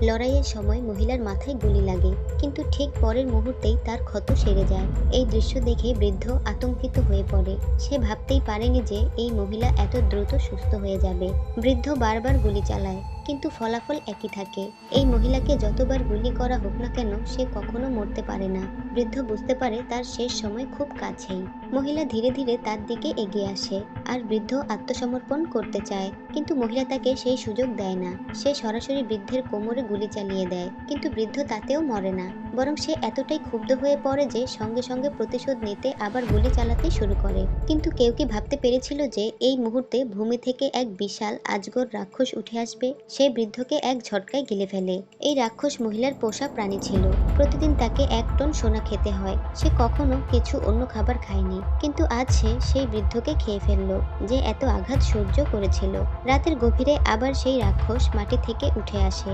লড়াইয়ের সময় মহিলার মাথায় গুলি লাগে, কিন্তু ঠিক পরের মুহূর্তেই তার ক্ষত সেরে যায়। এই দৃশ্য দেখে বৃদ্ধ আতঙ্কিত হয়ে পড়ে। সে ভাবতেই পারেনি যে এই মহিলা এত দ্রুত সুস্থ হয়ে যাবে। বৃদ্ধ বারবার গুলি চালায়, কিন্তু ফলাফল একই থাকে। এই মহিলাকে যতবার গুলি করা হোক না কেন, সে কখনো মরতে পারে না। বৃদ্ধ বুঝতে পারে তার শেষ সময় খুব কাছেই। মহিলা ধীরে ধীরে তার দিকে এগিয়ে আসে, আর বৃদ্ধ আত্মসমর্পণ করতে চায়, কিন্তু মহিলা তাকে সেই সুযোগ দেয় না। সে সরাসরি বৃদ্ধের কোমরে গুলি চালিয়ে দেয়, কিন্তু বৃদ্ধ তাতেও মরে না। বরং সে এতটাই ক্ষুব্ধ হয়ে পড়ে যে সঙ্গে সঙ্গে প্রতিশোধ নিতে আবার গুলি চালাতে শুরু করে। কিন্তু কেউ কি ভাবতে পেরেছিল যে এই মুহূর্তে ভূমি থেকে এক বিশাল আজগর রাক্ষস উঠে আসবে? সে বৃদ্ধকে এক ঝটকায় গিলে ফেলে। এই রাক্ষস মহিলার পোষা প্রাণী ছিল। প্রতিদিন তাকে 1 টন সোনা খেতে হয়। সে কখনো কিছু অন্য খাবার খায়নি, কিন্তু আজ সে সেই বৃদ্ধকে খেয়ে ফেলল, যে এত আঘাত সহ্য করেছিল। রাতের গভীরে আবার সেই রাক্ষস মাটি থেকে উঠে আসে।